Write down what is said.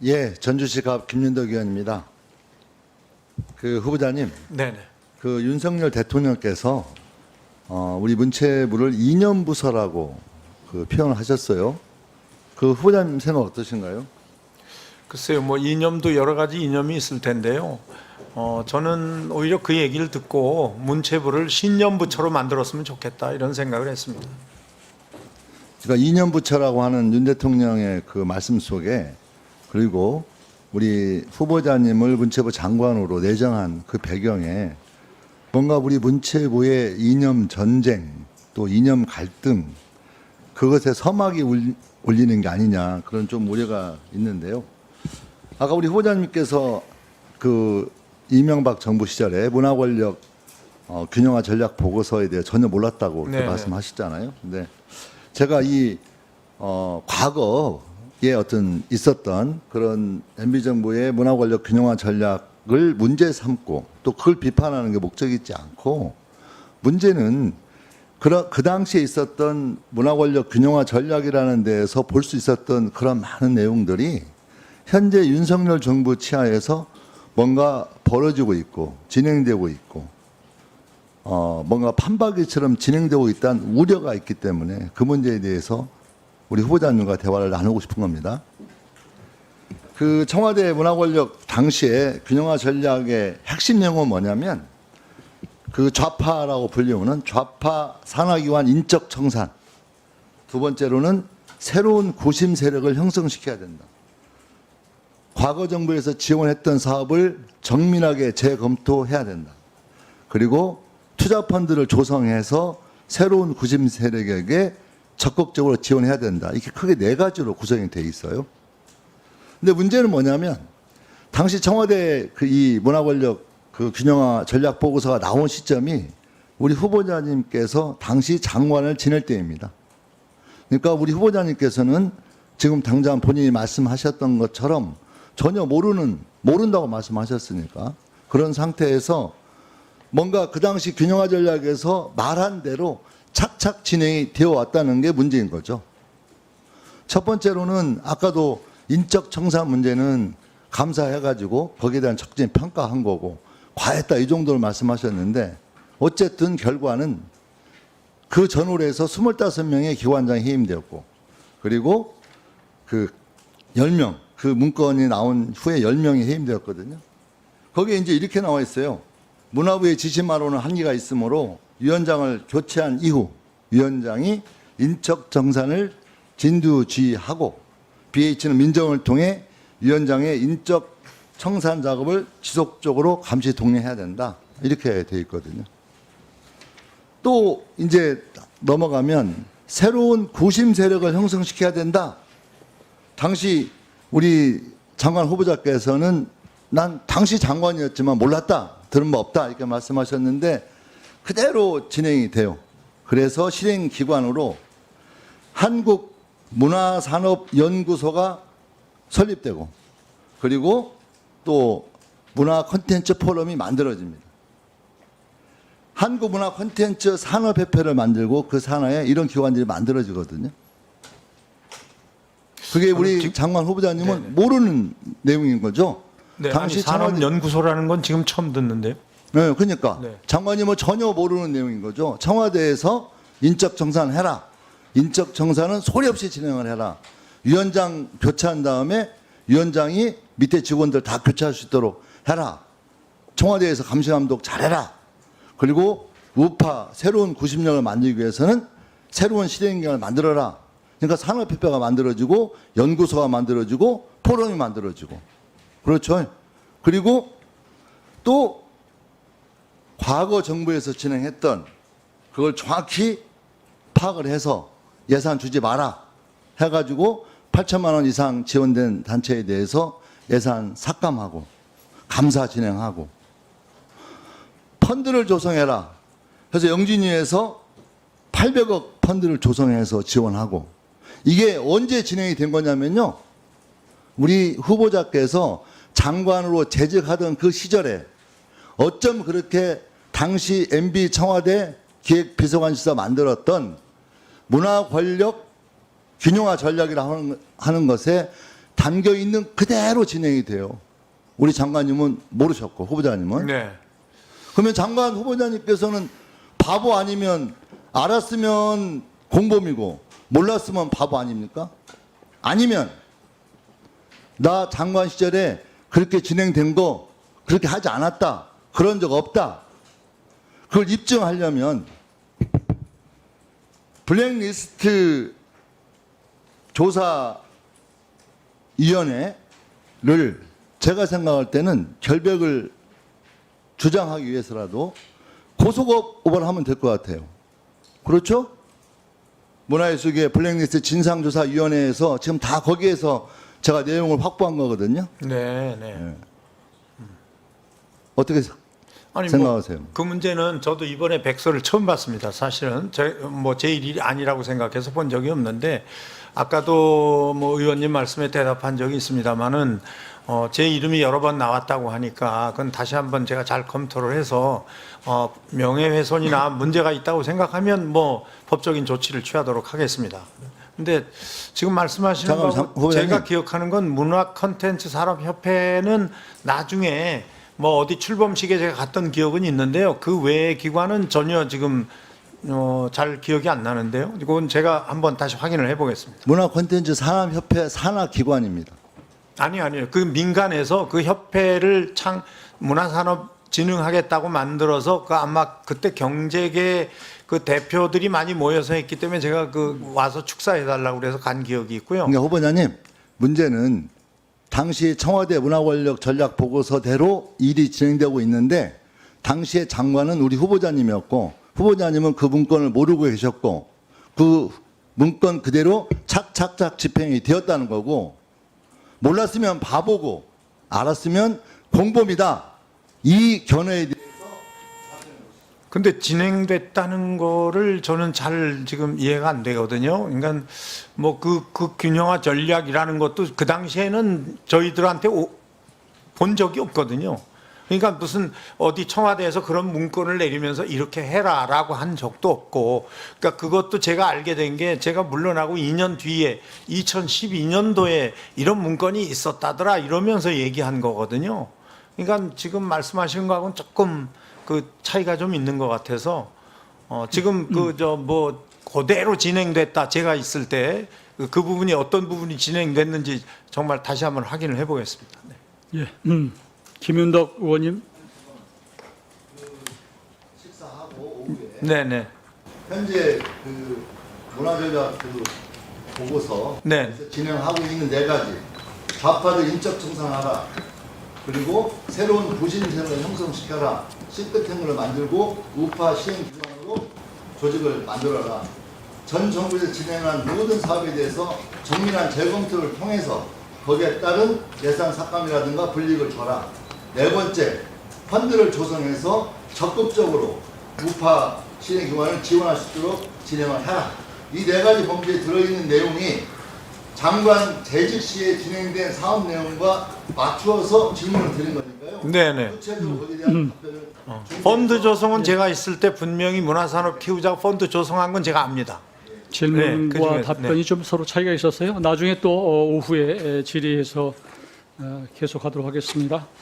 예, 전주시 갑 김윤덕 의원입니다. 그 후보자님, 네네. 그 윤석열 대통령께서 우리 문체부를 이념부서라고 그 표현을 하셨어요. 그 후보자님 생각 어떠신가요? 글쎄요, 뭐 이념도 여러 가지 이념이 있을 텐데요. 저는 오히려 그 얘기를 듣고 문체부를 신념부처로 만들었으면 좋겠다 이런 생각을 했습니다. 그러니까 이념부처라고 하는 윤 대통령의 그 말씀 속에 그리고 우리 후보자님을 문체부 장관으로 내정한 그 배경에 뭔가 우리 문체부의 이념 전쟁 또 이념 갈등 그것에 서막이 울리는 게 아니냐 그런 좀 우려가 있는데요. 아까 우리 후보자님께서 그 이명박 정부 시절에 문화 권력 균형화 전략 보고서에 대해 전혀 몰랐다고 이렇게 말씀하셨잖아요. 근데 제가 이 과거에 어떤 있었던 그런 MB 정부의 문화 권력 균형화 전략을 문제 삼고 또 그걸 비판하는 게 목적이 있지 않고 문제는 그 당시에 있었던 문화 권력 균형화 전략이라는 데에서 볼 수 있었던 그런 많은 내용들이 현재 윤석열 정부 치하에서 뭔가 벌어지고 있고 진행되고 있고 뭔가 판박이처럼 진행되고 있다는 우려가 있기 때문에 그 문제에 대해서 우리 후보자님과 대화를 나누고 싶은 겁니다. 그 청와대 문화권력 당시에 균형화 전략의 핵심 내용은 뭐냐면 그 좌파라고 불리우는 좌파 산하기관 인적 청산, 두 번째로는 새로운 구심 세력을 형성시켜야 된다. 과거 정부에서 지원했던 사업을 정밀하게 재검토해야 된다. 그리고 투자 펀드를 조성해서 새로운 구심 세력에게 적극적으로 지원해야 된다. 이렇게 크게 네 가지로 구성이 돼 있어요. 근데 문제는 뭐냐면 당시 청와대 그 이 문화권력 그 균형화 전략 보고서가 나온 시점이 우리 후보자님께서 당시 장관을 지낼 때입니다. 그러니까 우리 후보자님께서는 지금 당장 본인이 말씀하셨던 것처럼 전혀 모른다고 말씀하셨으니까 그런 상태에서 뭔가 그 당시 균형화 전략에서 말한 대로 착착 진행이 되어 왔다는 게 문제인 거죠. 첫 번째로는 아까도 인적 청산 문제는 감사해가지고 거기에 대한 적진 평가한 거고 과했다 이 정도로 말씀하셨는데 어쨌든 결과는 그 전홀에서 25명의 기관장이 해임되었고 그리고 그 10명 그 문건이 나온 후에 10명이 해임되었거든요. 거기에 이제 이렇게 나와 있어요. 문화부의 지시마로는 한계가 있으므로 위원장을 교체한 이후 위원장이 인적 정산을 진두지휘하고 BH는 민정을 통해 위원장의 인적 청산 작업을 지속적으로 감시 독려해야 된다. 이렇게 돼 있거든요. 또 이제 넘어가면 새로운 구심 세력을 형성시켜야 된다. 당시 우리 장관 후보자께서는 난 당시 장관이었지만 몰랐다. 들은 바 없다. 이렇게 말씀하셨는데 그대로 진행이 돼요. 그래서 실행기관으로 한국문화산업연구소가 설립되고 그리고 또 문화 콘텐츠 포럼이 만들어집니다. 한국문화 콘텐츠 산업협회를 만들고 그 산하에 이런 기관들이 만들어지거든요. 그게 우리 장관 후보자님은 네네. 모르는 내용인 거죠. 네, 당시 산업연구소라는 건 지금 처음 듣는데요. 네, 그러니까 네. 장관님은 전혀 모르는 내용인 거죠. 청와대에서 인적 정산해라. 인적 정산은 소리 없이 진행을 해라. 위원장 교체한 다음에 위원장이 밑에 직원들 다 교체할 수 있도록 해라. 청와대에서 감시 감독 잘해라. 그리고 우파 새로운 구심력을 만들기 위해서는 새로운 실행기관을 만들어라. 그러니까 산업협회가 만들어지고 연구소가 만들어지고 포럼이 만들어지고 그렇죠. 그리고 또 과거 정부에서 진행했던 그걸 정확히 파악을 해서 예산 주지 마라 해가지고 8천만 원 이상 지원된 단체에 대해서 예산 삭감하고 감사 진행하고 펀드를 조성해라. 그래서 영진위에서 800억 펀드를 조성해서 지원하고 이게 언제 진행이 된 거냐면요. 우리 후보자께서 장관으로 재직하던 그 시절에 어쩜 그렇게 당시 MB 청와대 기획비서관실에서 만들었던 문화 권력 균형화 전략이라 하는 것에 담겨 있는 그대로 진행이 돼요. 우리 장관님은 모르셨고 후보자님은. 네. 그러면 장관 후보자님께서는 바보 아니면 알았으면 공범이고 몰랐으면 바보 아닙니까? 아니면 나 장관 시절에 그렇게 진행된 거 그렇게 하지 않았다. 그런 적 없다. 그걸 입증하려면 블랙리스트 조사위원회를 제가 생각할 때는 결백을 주장하기 위해서라도 고소고발을 하면 될 것 같아요. 그렇죠? 문화예술계 블랙리스트 진상조사위원회에서 지금 다 거기에서 제가 내용을 확보한 거거든요. 네, 네. 어떻게 아니, 생각하세요? 그 문제는 저도 이번에 백서를 처음 봤습니다. 사실은 제 일이 아니라고 생각해서 본 적이 없는데 아까도 의원님 말씀에 대답한 적이 있습니다만은 제 이름이 여러 번 나왔다고 하니까 그건 다시 한번 제가 잘 검토를 해서 명예훼손이나 문제가 있다고 생각하면 법적인 조치를 취하도록 하겠습니다. 근데 지금 말씀하시는 거 제가 기억하는 건 문화 콘텐츠 산업협회는 나중에 어디 출범식에 제가 갔던 기억은 있는데요. 그 외의 기관은 전혀 지금 잘 기억이 안 나는데요. 이건 제가 한번 다시 확인을 해보겠습니다. 문화 콘텐츠 산업협회 산하기관입니다. 아니요. 그 민간에서 그 협회를 문화산업 진흥하겠다고 만들어서 아마 그때 경제계 그 대표들이 많이 모여서 했기 때문에 제가 와서 축사해달라고 그래서 간 기억이 있고요. 그러니까 후보자님, 문제는 당시 청와대 문화권력 전략 보고서대로 일이 진행되고 있는데 당시의 장관은 우리 후보자님이었고 후보자님은 그 문건을 모르고 계셨고 그 문건 그대로 착착착 집행이 되었다는 거고 몰랐으면 바보고 알았으면 공범이다. 이 견해에 대해서 근데 진행됐다는 거를 저는 잘 지금 이해가 안 되거든요. 그러니까 그 균형화 전략이라는 것도 그 당시에는 저희들한테 본 적이 없거든요. 그러니까 무슨 어디 청와대에서 그런 문건을 내리면서 이렇게 해라라고 한 적도 없고, 그러니까 그것도 제가 알게 된 게 제가 물러나고 2년 뒤에 2012년도에 이런 문건이 있었다더라 이러면서 얘기한 거거든요. 그러니까 지금 말씀하시는 거하고는 조금 그 차이가 좀 있는 것 같아서 지금 그대로 진행됐다 제가 있을 때 그 부분이 어떤 부분이 진행됐는지 정말 다시 한번 확인을 해보겠습니다. 네. 예, 김윤덕 의원님. 식사하고 오후에 네네. 현재 그 문화전략 그 보고서 네. 진행하고 있는 4가지 좌파를 인적 청산하라. 그리고 새로운 부신생을 형성시켜라. 시크탱크를 만들고 우파 시행기관으로 조직을 만들어라. 전 정부에서 진행한 모든 사업에 대해서 정밀한 재검토를 통해서 거기에 따른 예산 삭감이라든가 불이익을 줘라. 4번째, 펀드를 조성해서 적극적으로 우파 시행기관을 지원할 수 있도록 진행을 해라. 이 4가지 범죄에 들어있는 내용이 장관 재직 시에 진행된 사업 내용과 맞추어서 질문을 드린 거니까요. 네네. 구체적으로 거기에 대한 답변을 펀드 조성은 제가 있을 때 분명히 문화산업 키우자고 펀드 조성한 건 제가 압니다. 질문과 네, 그중에, 답변이 좀 서로 차이가 있었어요. 나중에 또 오후에 질의해서 계속하도록 하겠습니다.